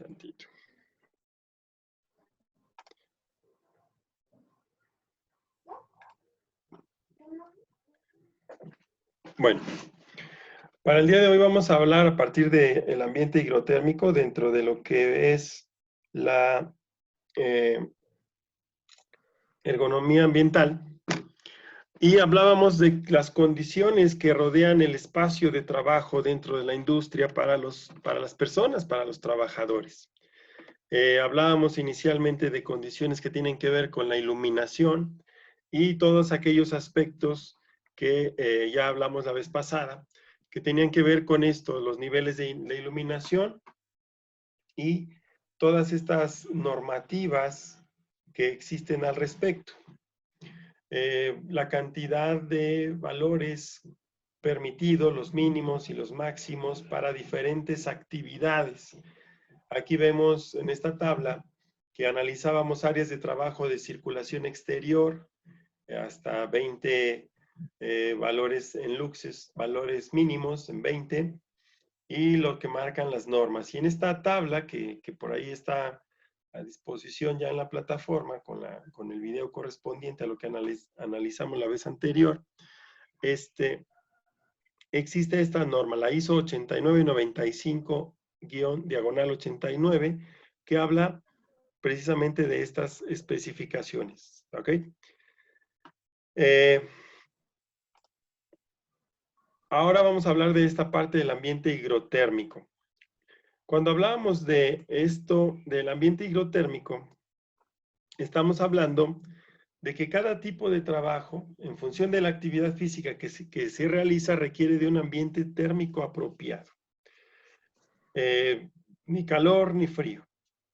tantito. Bueno, para el día de hoy vamos a hablar a partir del ambiente higrotérmico dentro de lo que es la ergonomía ambiental. Y hablábamos de las condiciones que rodean el espacio de trabajo dentro de la industria para las personas, para los trabajadores. Hablábamos inicialmente de condiciones que tienen que ver con la iluminación y todos aquellos aspectos que ya hablamos la vez pasada, que tenían que ver con esto, los niveles de iluminación y todas estas normativas que existen al respecto. La cantidad de valores permitidos, los mínimos y los máximos para diferentes actividades. Aquí vemos en esta tabla que analizábamos áreas de trabajo de circulación exterior, hasta 20 valores en luxes, valores mínimos en 20, y lo que marcan las normas. Y en esta tabla, que por ahí está a disposición ya en la plataforma, con el video correspondiente a lo que analizamos la vez anterior, existe esta norma, la ISO 8995-89, que habla precisamente de estas especificaciones. ¿Ok? Ahora vamos a hablar de esta parte del ambiente higrotérmico. Cuando hablábamos de esto, del ambiente higrotérmico, estamos hablando de que cada tipo de trabajo, en función de la actividad física que se realiza, requiere de un ambiente térmico apropiado. Ni calor ni frío.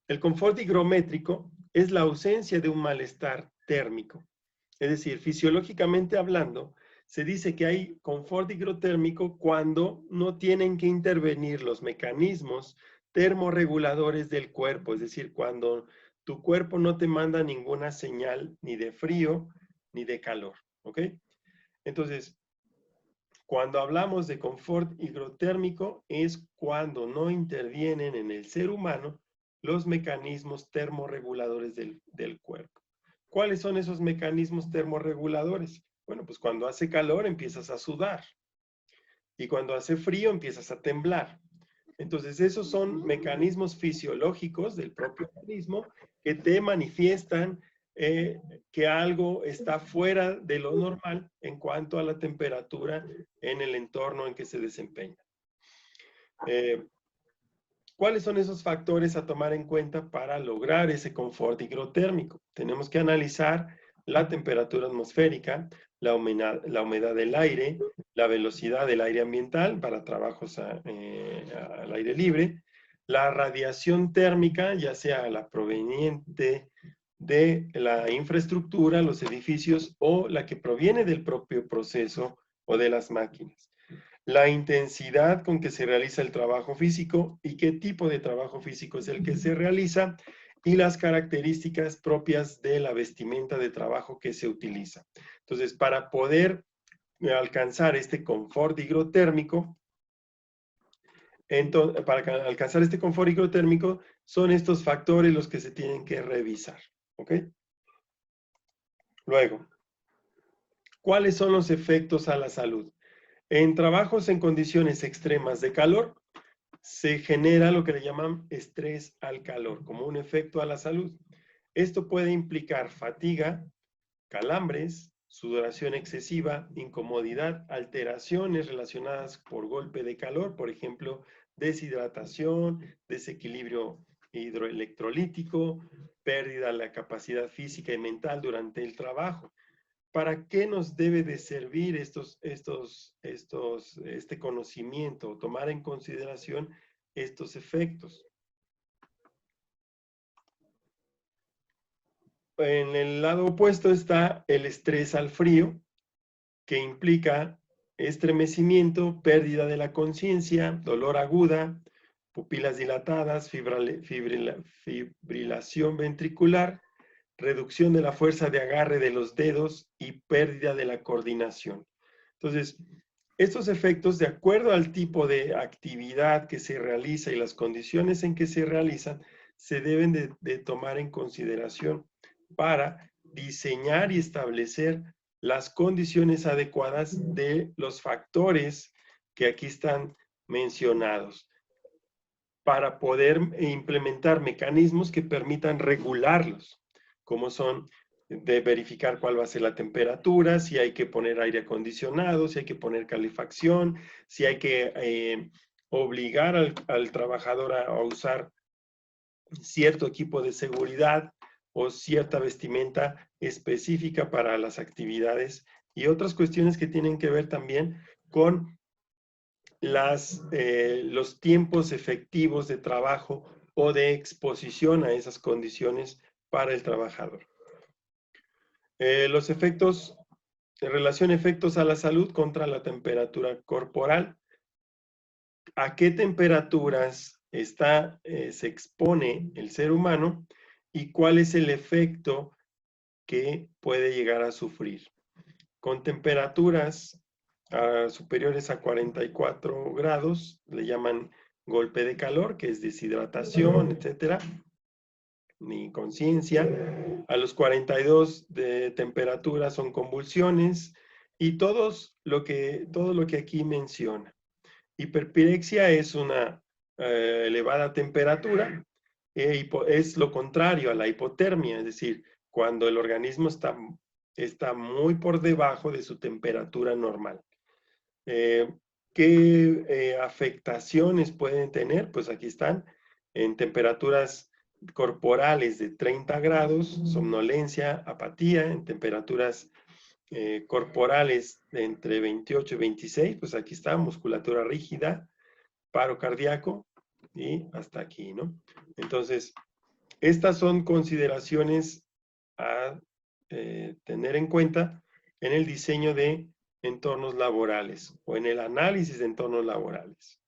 El confort higrométrico es la ausencia de un malestar térmico. Es decir, fisiológicamente hablando, se dice que hay confort higrotérmico cuando no tienen que intervenir los mecanismos termorreguladores del cuerpo, es decir, cuando tu cuerpo no te manda ninguna señal ni de frío ni de calor, ¿ok? Entonces, cuando hablamos de confort higrotérmico es cuando no intervienen en el ser humano los mecanismos termorreguladores del cuerpo. ¿Cuáles son esos mecanismos termorreguladores? Bueno, pues cuando hace calor empiezas a sudar y cuando hace frío empiezas a temblar. Entonces, esos son mecanismos fisiológicos del propio organismo que te manifiestan que algo está fuera de lo normal en cuanto a la temperatura en el entorno en que se desempeña. ¿Cuáles son esos factores a tomar en cuenta para lograr ese confort higrotérmico? Tenemos que analizar la temperatura atmosférica, la humedad del aire, la velocidad del aire ambiental para trabajos al aire libre, la radiación térmica, ya sea la proveniente de la infraestructura, los edificios, o la que proviene del propio proceso o de las máquinas. La intensidad con que se realiza el trabajo físico y qué tipo de trabajo físico es el que se realiza, y las características propias de la vestimenta de trabajo que se utiliza. Entonces, para poder alcanzar este confort higrotérmico, son estos factores los que se tienen que revisar. ¿Ok? Luego, ¿cuáles son los efectos a la salud? En trabajos en condiciones extremas de calor, se genera lo que le llaman estrés al calor, como un efecto a la salud. Esto puede implicar fatiga, calambres, sudoración excesiva, incomodidad, alteraciones relacionadas por golpe de calor, por ejemplo, deshidratación, desequilibrio hidroelectrolítico, pérdida de la capacidad física y mental durante el trabajo. ¿Para qué nos debe de servir este conocimiento, tomar en consideración estos efectos? En el lado opuesto está el estrés al frío, que implica estremecimiento, pérdida de la conciencia, dolor aguda, pupilas dilatadas, fibrilación ventricular, reducción de la fuerza de agarre de los dedos y pérdida de la coordinación. Entonces, Estos efectos, de acuerdo al tipo de actividad que se realiza y las condiciones en que se realizan, se deben de tomar en consideración para diseñar y establecer las condiciones adecuadas de los factores que aquí están mencionados, para poder implementar mecanismos que permitan regularlos, como son de verificar cuál va a ser la temperatura, si hay que poner aire acondicionado, si hay que poner calefacción, si hay que obligar al trabajador a usar cierto equipo de seguridad o cierta vestimenta específica para las actividades, y otras cuestiones que tienen que ver también con los tiempos efectivos de trabajo o de exposición a esas condiciones para el trabajador. Los efectos, en relación a efectos a la salud contra la temperatura corporal. ¿A qué temperaturas se expone el ser humano y cuál es el efecto que puede llegar a sufrir? Con temperaturas superiores a 44 grados, le llaman golpe de calor, que es deshidratación, etcétera, ni conciencia. A los 42 de temperatura son convulsiones y todo lo que aquí menciona. Hiperpirexia es una elevada temperatura, es lo contrario a la hipotermia, es decir, cuando el organismo está muy por debajo de su temperatura normal. ¿Qué afectaciones pueden tener? Pues aquí están, en temperaturas corporales de 30 grados, somnolencia, apatía, en temperaturas corporales de entre 28 y 26, pues aquí está, musculatura rígida, paro cardíaco y hasta aquí, ¿no? Entonces, estas son consideraciones a tener en cuenta en el diseño de entornos laborales o en el análisis de entornos laborales.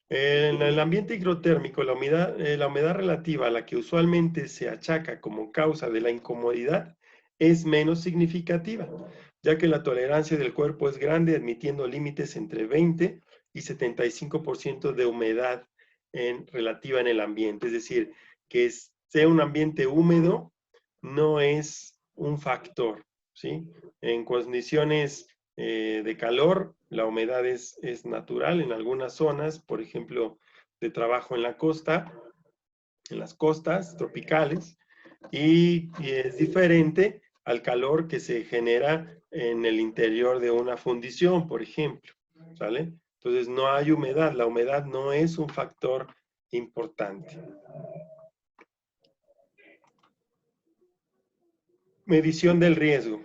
En el ambiente hidrotérmico, la humedad relativa a la que usualmente se achaca como causa de la incomodidad es menos significativa, ya que la tolerancia del cuerpo es grande, admitiendo límites entre 20 y 75% de humedad relativa en el ambiente. Es decir, que sea un ambiente húmedo no es un factor, ¿sí? En condiciones de calor, la humedad es natural en algunas zonas, por ejemplo, de trabajo en la costa, en las costas tropicales, y es diferente al calor que se genera en el interior de una fundición, por ejemplo, ¿sale? Entonces no hay humedad, la humedad no es un factor importante. Medición del riesgo.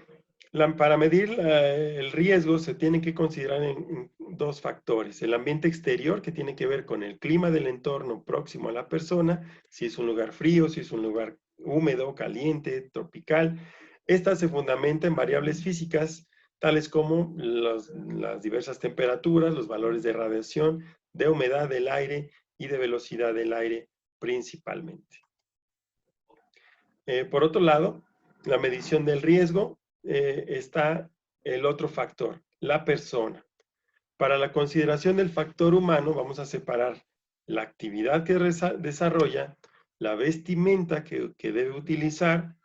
Para medir el riesgo se tienen que considerar en dos factores. El ambiente exterior, que tiene que ver con el clima del entorno próximo a la persona, si es un lugar frío, si es un lugar húmedo, caliente, tropical. Esta se fundamenta en variables físicas, tales como las diversas temperaturas, los valores de radiación, de humedad del aire y de velocidad del aire principalmente. Por otro lado, la medición del riesgo, está el otro factor, la persona. Para la consideración del factor humano, vamos a separar la actividad que desarrolla, la vestimenta que debe utilizar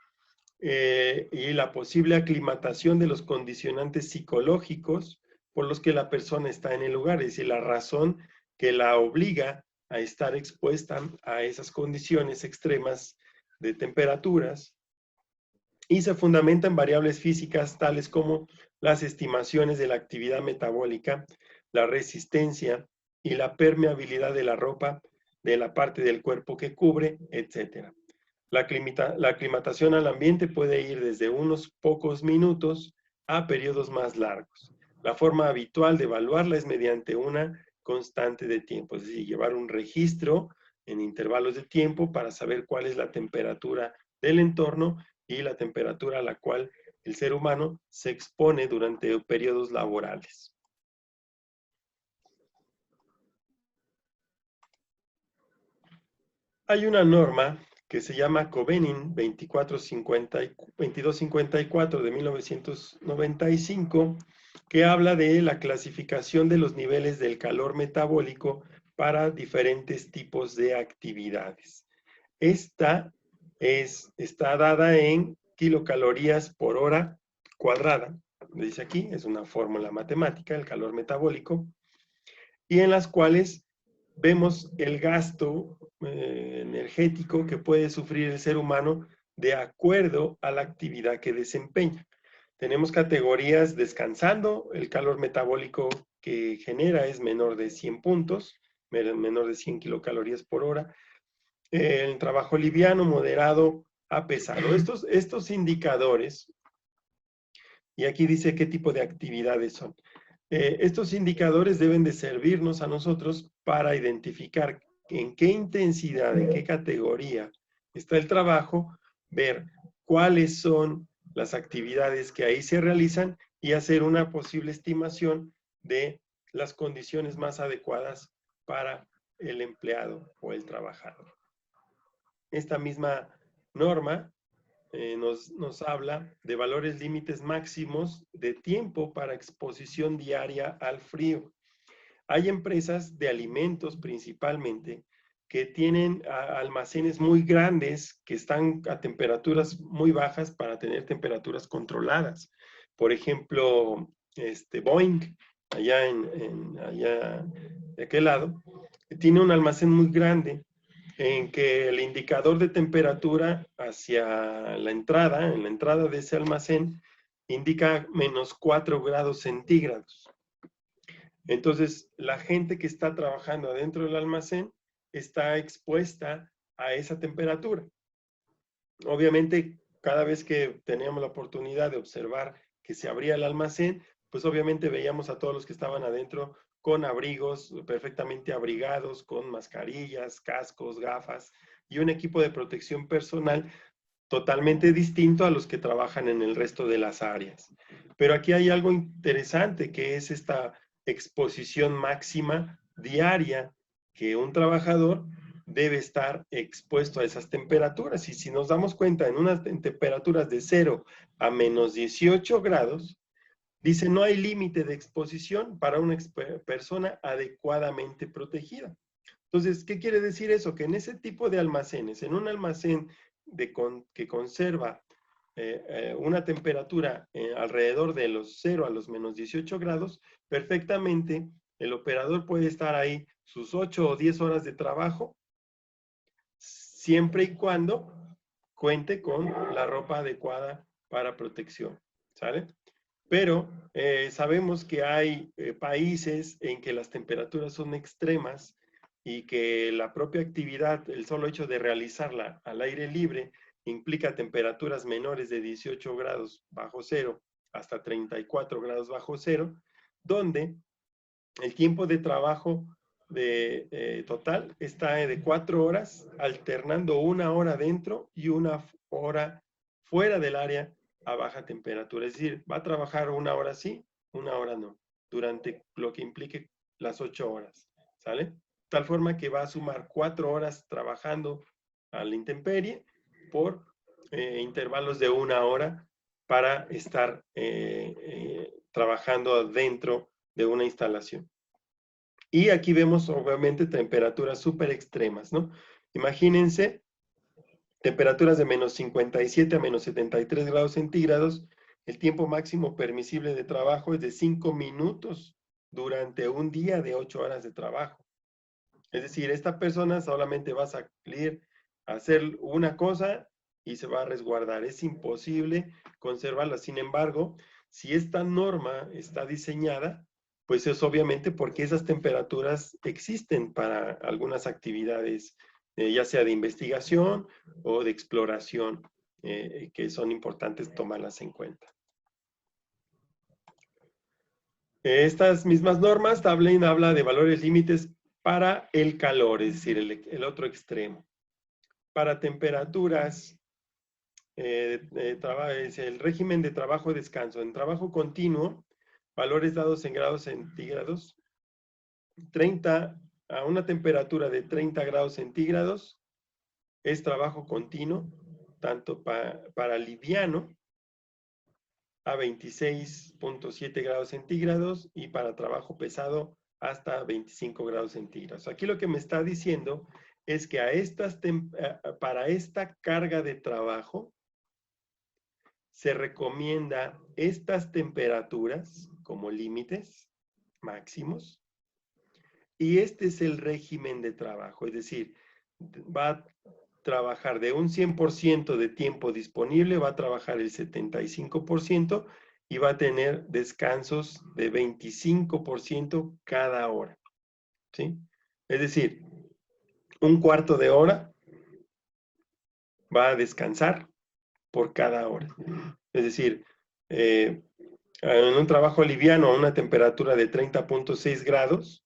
y la posible aclimatación de los condicionantes psicológicos por los que la persona está en el lugar, es decir, la razón que la obliga a estar expuesta a esas condiciones extremas de temperaturas, y se fundamenta en variables físicas tales como las estimaciones de la actividad metabólica, la resistencia y la permeabilidad de la ropa, de la parte del cuerpo que cubre, etc. La aclimatación al ambiente puede ir desde unos pocos minutos a periodos más largos. La forma habitual de evaluarla es mediante una constante de tiempo, es decir, llevar un registro en intervalos de tiempo para saber cuál es la temperatura del entorno y la temperatura a la cual el ser humano se expone durante periodos laborales. Hay una norma que se llama Covenin 2254 de 1995, que habla de la clasificación de los niveles del calor metabólico para diferentes tipos de actividades. Esta está dada en kilocalorías por hora cuadrada. Dice aquí, es una fórmula matemática, el calor metabólico, y en las cuales vemos el gasto energético que puede sufrir el ser humano de acuerdo a la actividad que desempeña. Tenemos categorías descansando, el calor metabólico que genera es menor de 100 puntos, menor de 100 kilocalorías por hora. El trabajo liviano, moderado a pesado. Estos indicadores, y aquí dice qué tipo de actividades son. Estos indicadores deben de servirnos a nosotros para identificar en qué intensidad, en qué categoría está el trabajo, ver cuáles son las actividades que ahí se realizan y hacer una posible estimación de las condiciones más adecuadas para el empleado o el trabajador. Esta misma norma nos habla de valores límites máximos de tiempo para exposición diaria al frío. Hay empresas de alimentos principalmente que tienen almacenes muy grandes que están a temperaturas muy bajas para tener temperaturas controladas. Por ejemplo, Boeing, allá de aquel lado, tiene un almacén muy grande en que el indicador de temperatura hacia la entrada, en la entrada de ese almacén, indica menos 4 grados centígrados. Entonces, la gente que está trabajando adentro del almacén está expuesta a esa temperatura. Obviamente, cada vez que teníamos la oportunidad de observar que se abría el almacén, pues obviamente veíamos a todos los que estaban adentro con abrigos, perfectamente abrigados, con mascarillas, cascos, gafas y un equipo de protección personal totalmente distinto a los que trabajan en el resto de las áreas. Pero aquí hay algo interesante, que es esta exposición máxima diaria que un trabajador debe estar expuesto a esas temperaturas. Y si nos damos cuenta, en temperaturas de 0 a menos 18 grados, dice, no hay límite de exposición para una persona adecuadamente protegida. Entonces, ¿qué quiere decir eso? Que en ese tipo de almacenes, en un almacén que conserva una temperatura alrededor de los 0 a los menos 18 grados, perfectamente el operador puede estar ahí sus 8 o 10 horas de trabajo, siempre y cuando cuente con la ropa adecuada para protección, ¿sale? Pero sabemos que hay países en que las temperaturas son extremas y que la propia actividad, el solo hecho de realizarla al aire libre, implica temperaturas menores de 18 grados bajo cero hasta 34 grados bajo cero, donde el tiempo de trabajo total está de 4 horas, alternando 1 hora dentro y 1 hora fuera del área a baja temperatura. Es decir, va a trabajar 1 hora sí, 1 hora no, durante lo que implique las 8 horas, ¿sale? Tal forma que va a sumar 4 horas trabajando a la intemperie por intervalos de 1 hora para estar trabajando dentro de una instalación. Y aquí vemos obviamente temperaturas súper extremas, ¿no? Imagínense temperaturas de menos 57 a menos 73 grados centígrados. El tiempo máximo permisible de trabajo es de 5 minutos durante un día de 8 horas de trabajo. Es decir, esta persona solamente va a salir a hacer una cosa y se va a resguardar. Es imposible conservarla. Sin embargo, si esta norma está diseñada, pues es obviamente porque esas temperaturas existen para algunas actividades, ya sea de investigación o de exploración, que son importantes tomarlas en cuenta. Estas mismas normas habla de valores límites para el calor, es decir, el otro extremo. Para temperaturas, es el régimen de trabajo-descanso. En trabajo continuo, valores dados en grados centígrados, a una temperatura de 30 grados centígrados, es trabajo continuo, tanto para liviano, a 26.7 grados centígrados, y para trabajo pesado hasta 25 grados centígrados. Aquí lo que me está diciendo es que para esta carga de trabajo se recomienda estas temperaturas como límites máximos, y este es el régimen de trabajo, es decir, va a trabajar de un 100% de tiempo disponible, va a trabajar el 75% y va a tener descansos de 25% cada hora, ¿sí? Es decir, un cuarto de hora va a descansar por cada hora. Es decir, en un trabajo liviano a una temperatura de 30.6 grados,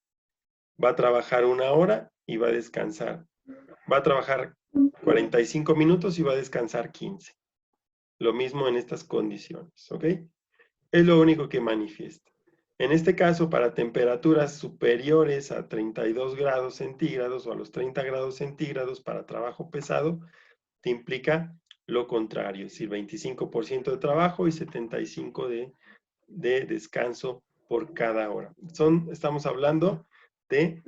va a trabajar una hora y va a descansar. Va a trabajar 45 minutos y va a descansar 15. Lo mismo en estas condiciones, ¿ok? Es lo único que manifiesta. En este caso, para temperaturas superiores a 32 grados centígrados o a los 30 grados centígrados para trabajo pesado, te implica lo contrario, es decir, 25% de trabajo y 75% de descanso por cada hora. Estamos hablando de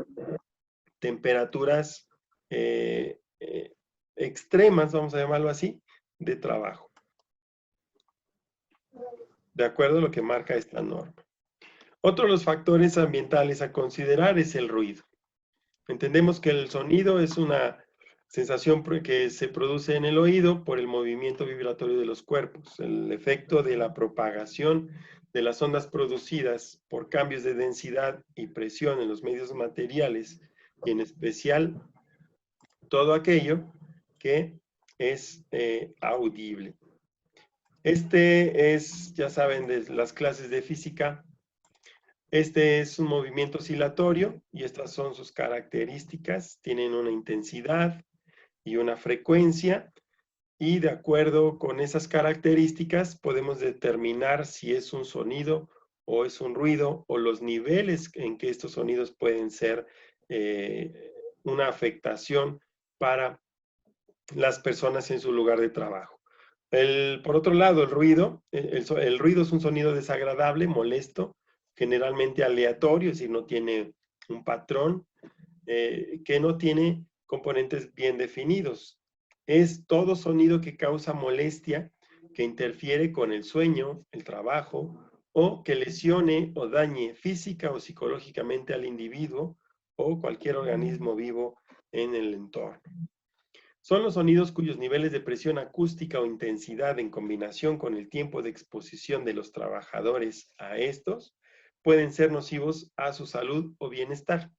temperaturas extremas, vamos a llamarlo así, de trabajo. De acuerdo a lo que marca esta norma. Otro de los factores ambientales a considerar es el ruido. Entendemos que el sonido es una sensación que se produce en el oído por el movimiento vibratorio de los cuerpos. El efecto de la propagación de las ondas producidas por cambios de densidad y presión en los medios materiales, y en especial todo aquello que es audible. Este es, ya saben, de las clases de física, este es un movimiento oscilatorio y estas son sus características. Tienen una intensidad y una frecuencia, y de acuerdo con esas características podemos determinar si es un sonido o es un ruido, o los niveles en que estos sonidos pueden ser una afectación para las personas en su lugar de trabajo. Por otro lado, el ruido es un sonido desagradable, molesto, generalmente aleatorio, es decir, no tiene un patrón, que no tiene componentes bien definidos. Es todo sonido que causa molestia, que interfiere con el sueño, el trabajo, o que lesione o dañe física o psicológicamente al individuo o cualquier organismo vivo en el entorno. Son los sonidos cuyos niveles de presión acústica o intensidad, en combinación con el tiempo de exposición de los trabajadores a estos, pueden ser nocivos a su salud o bienestar.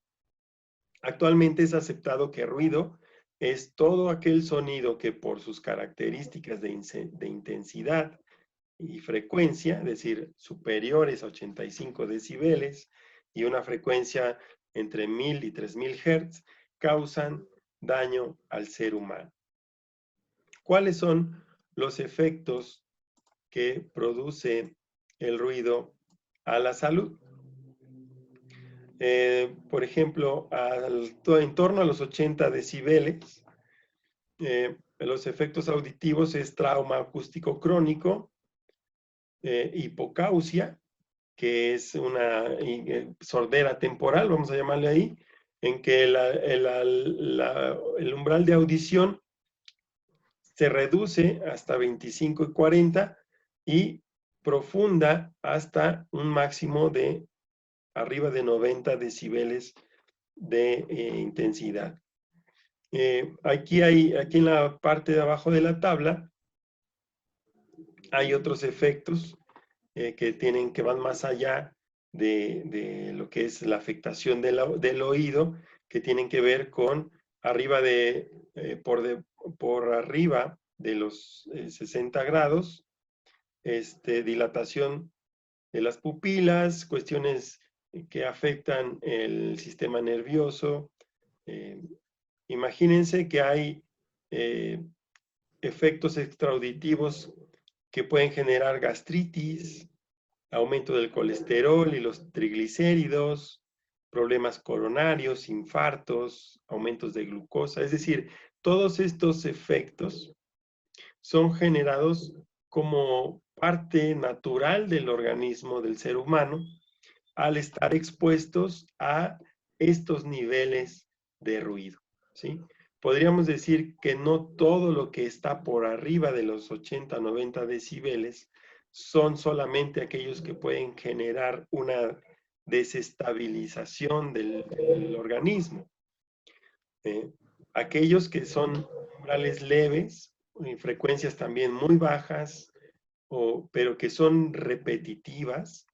Actualmente es aceptado que ruido es todo aquel sonido que, por sus características de intensidad y frecuencia, es decir, superiores a 85 decibeles y una frecuencia entre 1000 y 3000 Hz, causan daño al ser humano. ¿Cuáles son los efectos que produce el ruido a la salud? Por ejemplo, en torno a los 80 decibeles, los efectos auditivos es trauma acústico crónico, hipocausia, que es una sordera temporal, vamos a llamarle ahí, en que el umbral de audición se reduce hasta 25 y 40 y profunda hasta un máximo de arriba de 90 decibeles de intensidad. Aquí en la parte de abajo de la tabla hay otros efectos que van más allá de lo que es la afectación del oído, que tienen que ver con por arriba de los 60 grados, dilatación de las pupilas, cuestiones que afectan el sistema nervioso. Imagínense que hay efectos extraauditivos que pueden generar gastritis, aumento del colesterol y los triglicéridos, problemas coronarios, infartos, aumentos de glucosa. Es decir, todos estos efectos son generados como parte natural del organismo del ser humano al estar expuestos a estos niveles de ruido, ¿sí? Podríamos decir que no todo lo que está por arriba de los 80, 90 decibeles son solamente aquellos que pueden generar una desestabilización del organismo. Aquellos que son umbrales leves, en frecuencias también muy bajas, pero que son repetitivas,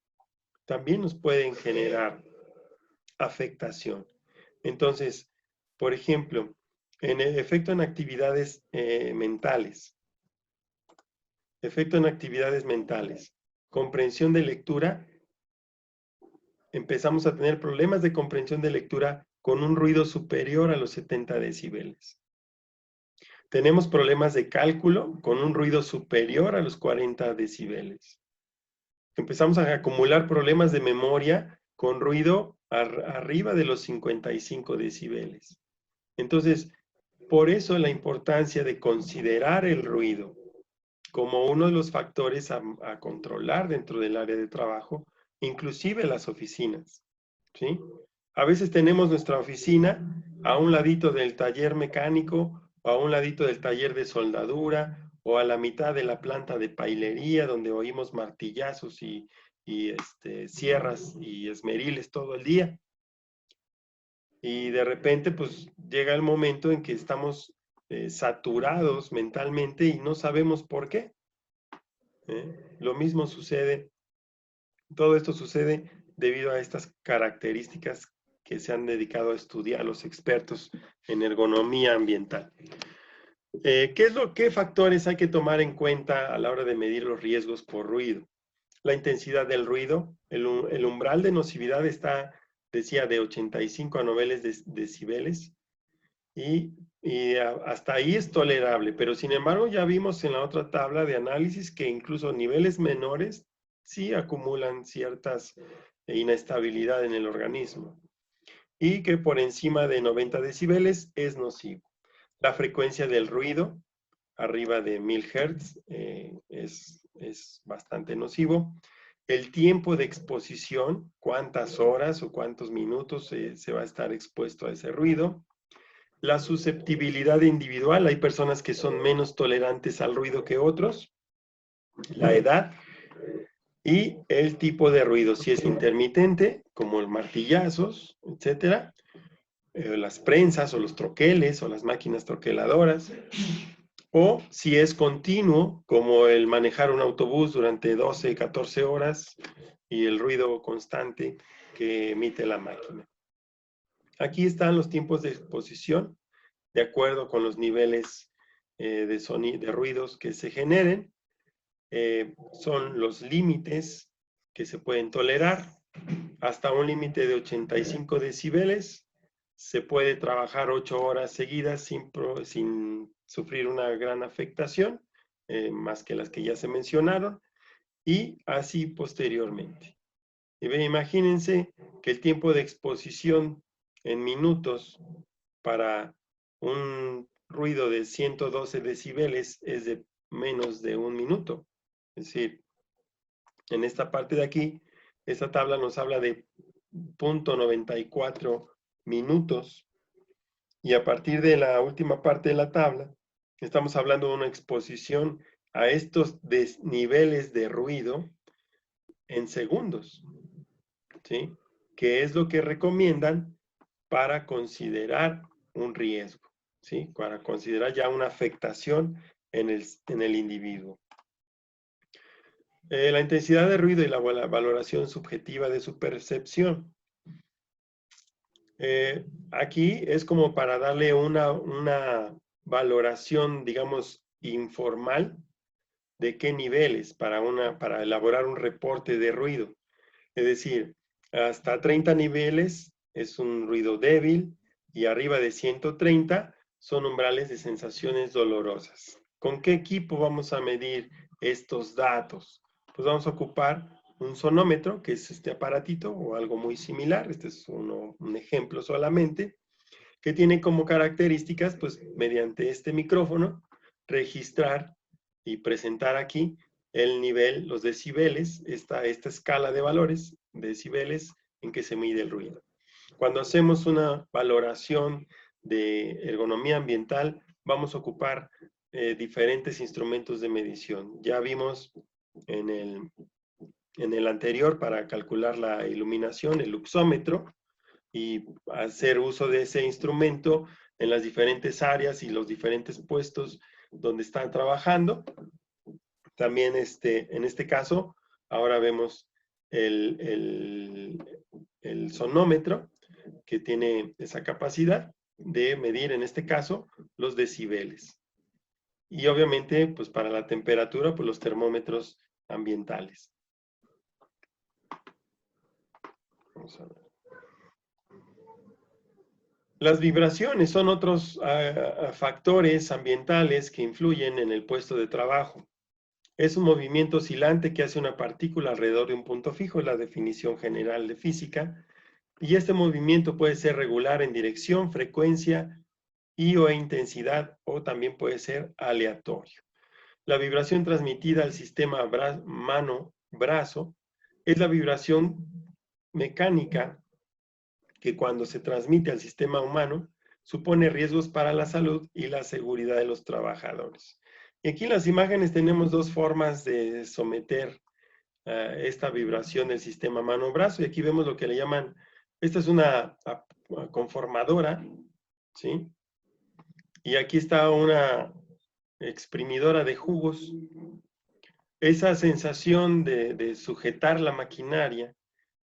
también nos pueden generar afectación. Entonces, por ejemplo, en el efecto en actividades mentales, comprensión de lectura, empezamos a tener problemas de comprensión de lectura con un ruido superior a los 70 decibeles. Tenemos problemas de cálculo con un ruido superior a los 40 decibeles. Empezamos a acumular problemas de memoria con ruido arriba de los 55 decibeles. Entonces, por eso la importancia de considerar el ruido como uno de los factores a controlar dentro del área de trabajo, inclusive las oficinas, ¿sí? A veces tenemos nuestra oficina a un ladito del taller mecánico o a un ladito del taller de soldadura o a la mitad de la planta de pailería donde oímos martillazos y sierras y esmeriles todo el día. Y de repente, pues, llega el momento en que estamos saturados mentalmente y no sabemos por qué. Lo mismo sucede, todo esto sucede debido a estas características que se han dedicado a estudiar los expertos en ergonomía ambiental. ¿Qué factores hay que tomar en cuenta a la hora de medir los riesgos por ruido? La intensidad del ruido, el umbral de nocividad está, decía, de 85 a 90 decibeles y hasta ahí es tolerable, pero sin embargo ya vimos en la otra tabla de análisis que incluso niveles menores sí acumulan ciertas inestabilidad en el organismo y que por encima de 90 decibeles es nocivo. La frecuencia del ruido, arriba de 1000 Hz, es bastante nocivo. El tiempo de exposición, cuántas horas o cuántos minutos se va a estar expuesto a ese ruido. La susceptibilidad individual, hay personas que son menos tolerantes al ruido que otros. La edad y el tipo de ruido, si es intermitente, como los martillazos, etcétera, las prensas o los troqueles o las máquinas troqueladoras, o si es continuo, como el manejar un autobús durante 12, 14 horas y el ruido constante que emite la máquina. Aquí están los tiempos de exposición, de acuerdo con los niveles de ruidos que se generen. Son los límites que se pueden tolerar. Hasta un límite de 85 decibeles se puede trabajar 8 horas seguidas sin sufrir una gran afectación, más que las que ya se mencionaron, y así posteriormente. Imagínense que el tiempo de exposición en minutos para un ruido de 112 decibeles es de menos de un minuto. Es decir, en esta parte de aquí, esta tabla nos habla de 0.94 minutos y a partir de la última parte de la tabla, estamos hablando de una exposición a estos niveles de ruido en segundos, ¿sí? Que es lo que recomiendan para considerar un riesgo, ¿sí? Para considerar ya una afectación en el individuo. La intensidad de ruido y la valoración subjetiva de su percepción. Aquí es como para darle una valoración, digamos, informal de qué niveles para elaborar un reporte de ruido. Es decir, hasta 30 niveles es un ruido débil y arriba de 130 son umbrales de sensaciones dolorosas. ¿Con qué equipo vamos a medir estos datos? Pues vamos a ocupar un sonómetro, que es este aparatito o algo muy similar. Este es un ejemplo solamente. que tiene como características, pues mediante este micrófono, registrar y presentar aquí el nivel, los decibeles, esta escala de valores, decibeles en que se mide el ruido. Cuando hacemos una valoración de ergonomía ambiental, vamos a ocupar diferentes instrumentos de medición. Ya vimos en el anterior para calcular la iluminación, el luxómetro, y hacer uso de ese instrumento en las diferentes áreas y los diferentes puestos donde están trabajando. También en este caso, ahora vemos el sonómetro, que tiene esa capacidad de medir, en este caso, los decibeles. Y obviamente, pues para la temperatura, pues los termómetros ambientales. Vamos a ver. Las vibraciones son otros factores ambientales que influyen en el puesto de trabajo. Es un movimiento oscilante que hace una partícula alrededor de un punto fijo, es la definición general de física, y este movimiento puede ser regular en dirección, frecuencia y o intensidad, o también puede ser aleatorio. La vibración transmitida al sistema mano-brazo es la vibración mecánica que cuando se transmite al sistema humano supone riesgos para la salud y la seguridad de los trabajadores. Y aquí en las imágenes tenemos dos formas de someter esta vibración del sistema mano-brazo, y aquí vemos lo que le llaman, esta es una conformadora, ¿sí? Y aquí está una exprimidora de jugos. Esa sensación de sujetar la maquinaria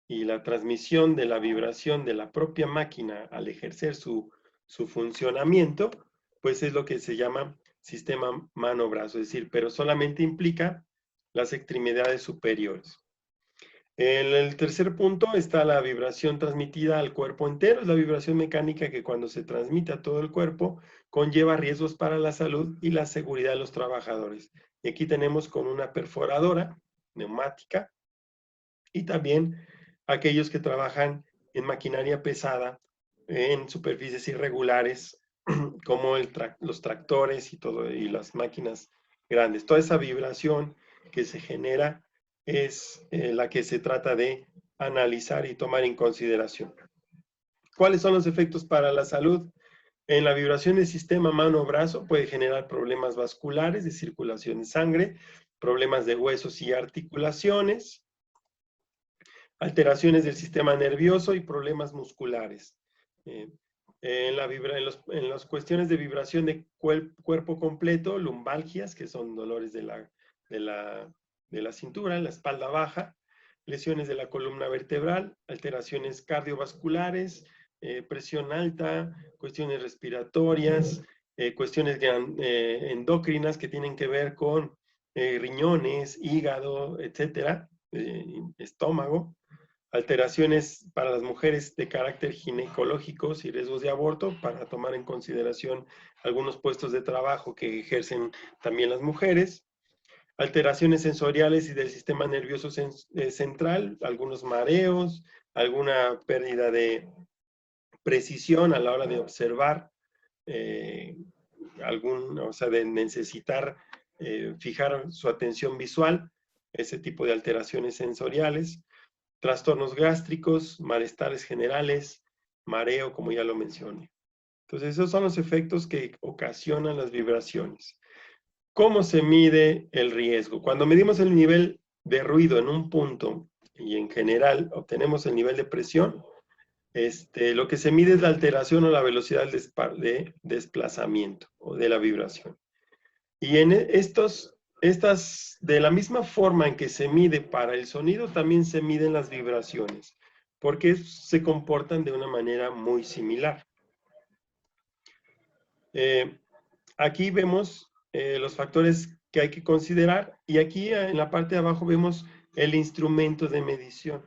y la transmisión de la vibración de la propia máquina al ejercer su funcionamiento, pues es lo que se llama sistema mano-brazo, es decir, pero solamente implica las extremidades superiores. En el tercer punto está la vibración transmitida al cuerpo entero, es la vibración mecánica que cuando se transmite a todo el cuerpo conlleva riesgos para la salud y la seguridad de los trabajadores. Y aquí tenemos con una perforadora neumática y también aquellos que trabajan en maquinaria pesada, en superficies irregulares, como los tractores y todo, y las máquinas grandes. Toda esa vibración que se genera es la que se trata de analizar y tomar en consideración. ¿Cuáles son los efectos para la salud? En la vibración del sistema mano-brazo puede generar problemas vasculares, de circulación de sangre, problemas de huesos y articulaciones, alteraciones del sistema nervioso y problemas musculares. En las cuestiones de vibración de cuerpo completo, lumbalgias, que son dolores de la cintura, la espalda baja, lesiones de la columna vertebral, alteraciones cardiovasculares, presión alta, cuestiones respiratorias, cuestiones endocrinas que tienen que ver con riñones, hígado, etcétera, estómago, alteraciones para las mujeres de carácter ginecológicos y riesgos de aborto, para tomar en consideración algunos puestos de trabajo que ejercen también las mujeres, alteraciones sensoriales y del sistema nervioso central, algunos mareos, alguna pérdida de precisión a la hora de observar, o sea, de necesitar fijar su atención visual, ese tipo de alteraciones sensoriales, trastornos gástricos, malestares generales, mareo, como ya lo mencioné. Entonces, esos son los efectos que ocasionan las vibraciones. ¿Cómo se mide el riesgo? Cuando medimos el nivel de ruido en un punto y en general obtenemos el nivel de presión, lo que se mide es la alteración o la velocidad de desplazamiento o de la vibración. Y en de la misma forma en que se mide para el sonido, también se miden las vibraciones, porque se comportan de una manera muy similar. Aquí vemos los factores que hay que considerar, y aquí en la parte de abajo vemos el instrumento de medición,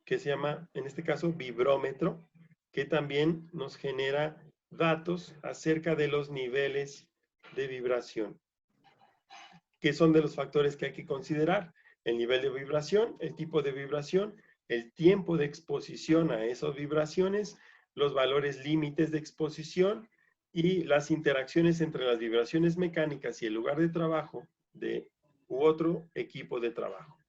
que se llama, en este caso, vibrómetro, que también nos genera datos acerca de los niveles de vibración, que son de los factores que hay que considerar: el nivel de vibración, el tipo de vibración, el tiempo de exposición a esas vibraciones, los valores límites de exposición y las interacciones entre las vibraciones mecánicas y el lugar de trabajo u otro equipo de trabajo.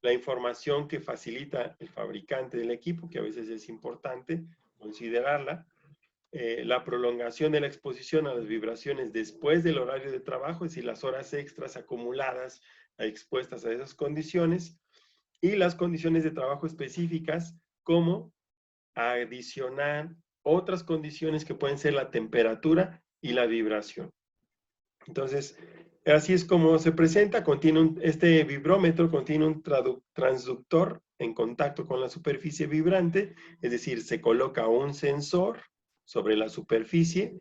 La información que facilita el fabricante del equipo, que a veces es importante considerarla, la prolongación de la exposición a las vibraciones después del horario de trabajo, es decir, las horas extras acumuladas expuestas a esas condiciones, y las condiciones de trabajo específicas, como adicionar otras condiciones que pueden ser la temperatura y la vibración. Entonces, así es como se presenta. Este vibrómetro contiene un transductor en contacto con la superficie vibrante, es decir, se coloca un sensor sobre la superficie.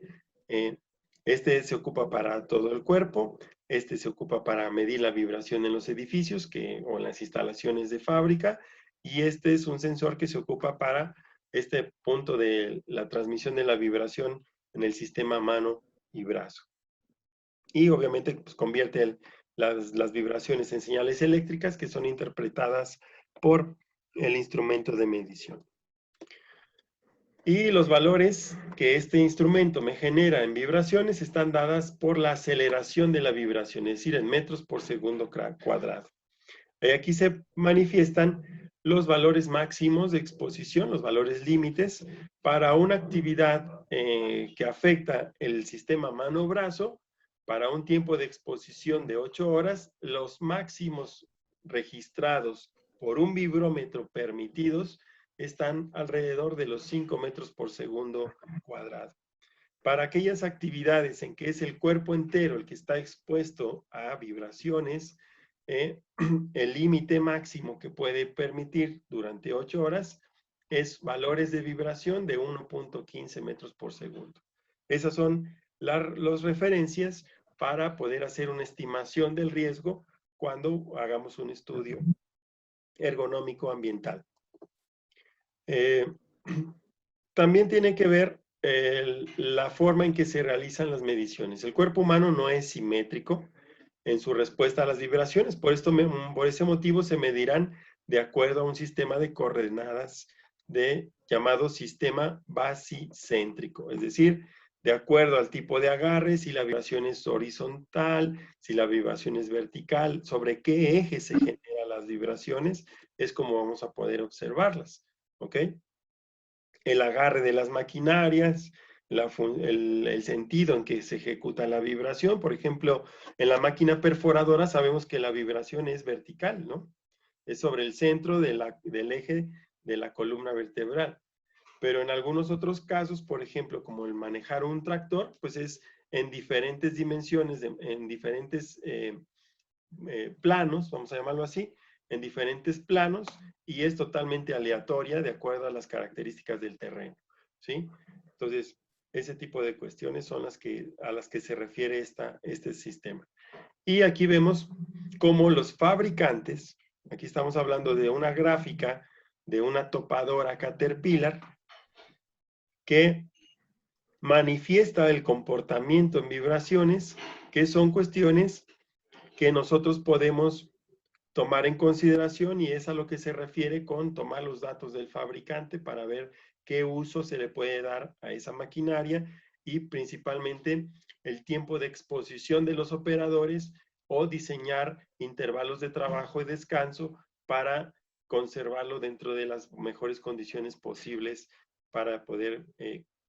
Este se ocupa para todo el cuerpo, este se ocupa para medir la vibración en los edificios o en las instalaciones de fábrica, y este es un sensor que se ocupa para este punto de la transmisión de la vibración en el sistema mano y brazo. Y obviamente pues, convierte las vibraciones en señales eléctricas que son interpretadas por el instrumento de medición. Y los valores que este instrumento me genera en vibraciones están dadas por la aceleración de la vibración, es decir, en metros por segundo cuadrado. Aquí se manifiestan los valores máximos de exposición, los valores límites, para una actividad que afecta el sistema mano-brazo. Para un tiempo de exposición de 8 horas, los máximos registrados por un vibrómetro permitidos están alrededor de los 5 metros por segundo cuadrado. Para aquellas actividades en que es el cuerpo entero el que está expuesto a vibraciones, el límite máximo que puede permitir durante 8 horas es valores de vibración de 1.15 metros por segundo. Esas son las referencias para poder hacer una estimación del riesgo cuando hagamos un estudio ergonómico ambiental. También tiene que ver la forma en que se realizan las mediciones. El cuerpo humano no es simétrico en su respuesta a las vibraciones, por ese motivo se medirán de acuerdo a un sistema de coordenadas llamado sistema basicéntrico, es decir, de acuerdo al tipo de agarre, si la vibración es horizontal, si la vibración es vertical, sobre qué eje se generan las vibraciones, es como vamos a poder observarlas, ¿ok? El agarre de las maquinarias, el sentido en que se ejecuta la vibración. Por ejemplo, en la máquina perforadora sabemos que la vibración es vertical, ¿no? Es sobre el centro del eje de la columna vertebral. Pero en algunos otros casos, por ejemplo, como el manejar un tractor, pues es en diferentes dimensiones, en diferentes planos, vamos a llamarlo así, en diferentes planos, y es totalmente aleatoria de acuerdo a las características del terreno, ¿sí? Entonces, ese tipo de cuestiones son a las que se refiere este sistema. Y aquí vemos cómo los fabricantes, aquí estamos hablando de una gráfica de una topadora Caterpillar, que manifiesta el comportamiento en vibraciones, que son cuestiones que nosotros podemos tomar en consideración, y es a lo que se refiere con tomar los datos del fabricante para ver qué uso se le puede dar a esa maquinaria, y principalmente el tiempo de exposición de los operadores, o diseñar intervalos de trabajo y descanso para conservarlo dentro de las mejores condiciones posibles para poder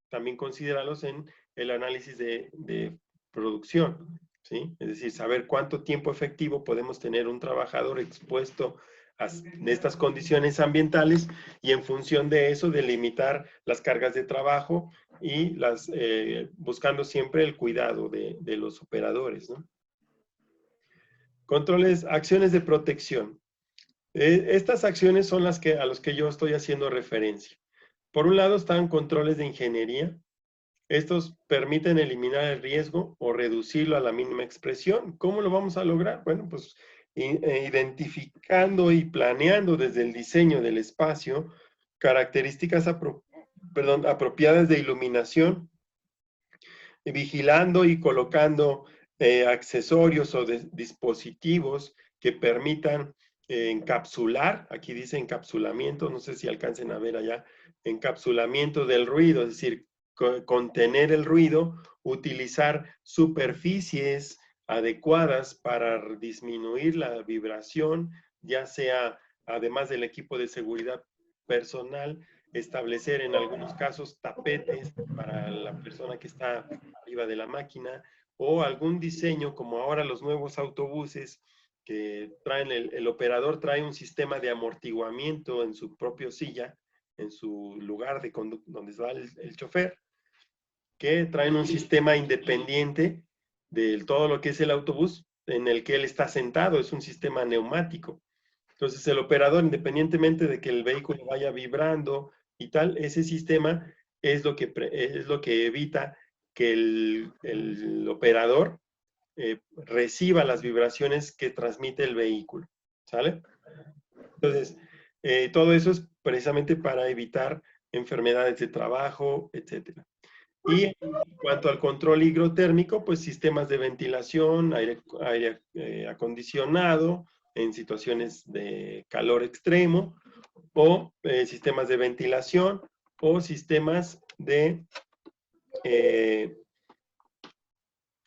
también considerarlos en el análisis de producción, ¿sí? Es decir, saber cuánto tiempo efectivo podemos tener un trabajador expuesto a estas condiciones ambientales, y en función de eso delimitar las cargas de trabajo y buscando siempre el cuidado de los operadores, ¿no? Controles, acciones de protección. Estas acciones son a los que yo estoy haciendo referencia. Por un lado están controles de ingeniería. Estos permiten eliminar el riesgo o reducirlo a la mínima expresión. ¿Cómo lo vamos a lograr? Bueno, pues identificando y planeando desde el diseño del espacio características apropiadas de iluminación, vigilando y colocando accesorios o dispositivos que permitan encapsular, aquí dice encapsulamiento, no sé si alcancen a ver allá encapsulamiento del ruido, es decir, contener el ruido, utilizar superficies adecuadas para disminuir la vibración, ya sea, además del equipo de seguridad personal, establecer en algunos casos tapetes para la persona que está arriba de la máquina, o algún diseño como ahora los nuevos autobuses que traen, el operador trae un sistema de amortiguamiento en su propia silla, en su lugar de donde va el chofer, que traen un sistema independiente de todo lo que es el autobús en el que él está sentado, es un sistema neumático. Entonces el operador, independientemente de que el vehículo vaya vibrando y tal, ese sistema es lo que evita que el operador reciba las vibraciones que transmite el vehículo, ¿sale? Entonces, todo eso es precisamente para evitar enfermedades de trabajo, etcétera. Y en cuanto al control higrotérmico, pues sistemas de ventilación, aire acondicionado en situaciones de calor extremo, o sistemas de ventilación, o sistemas de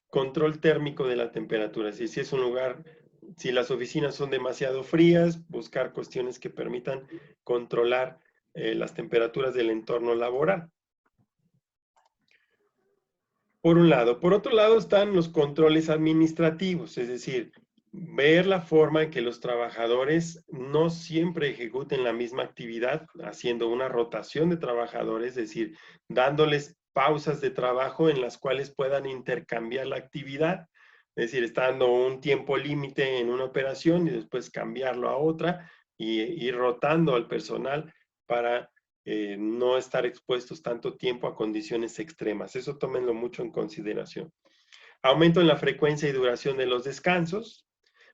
control térmico de la temperatura. Si es un lugar, si las oficinas son demasiado frías, buscar cuestiones que permitan controlar las temperaturas del entorno laboral. Por un lado. Por otro lado están los controles administrativos, es decir, ver la forma en que los trabajadores no siempre ejecuten la misma actividad, haciendo una rotación de trabajadores, es decir, dándoles pausas de trabajo en las cuales puedan intercambiar la actividad, es decir, estando un tiempo límite en una operación y después cambiarlo a otra y ir rotando al personal para no estar expuestos tanto tiempo a condiciones extremas. Eso tómenlo mucho en consideración. Aumento en la frecuencia y duración de los descansos,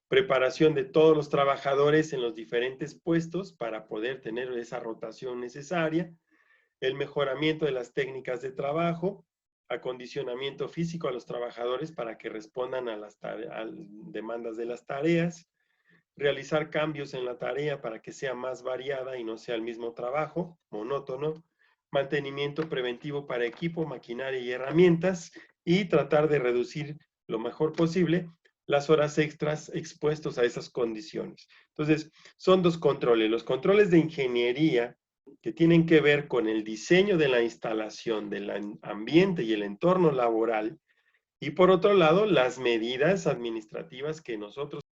preparación de todos los trabajadores en los diferentes puestos para poder tener esa rotación necesaria, el mejoramiento de las técnicas de trabajo, acondicionamiento físico a los trabajadores para que respondan a las demandas de las tareas, realizar cambios en la tarea para que sea más variada y no sea el mismo trabajo, monótono, mantenimiento preventivo para equipo, maquinaria y herramientas, y tratar de reducir lo mejor posible las horas extras expuestos a esas condiciones. Entonces, son dos controles. Los controles de ingeniería que tienen que ver con el diseño de la instalación del ambiente y el entorno laboral, y por otro lado, las medidas administrativas que nosotros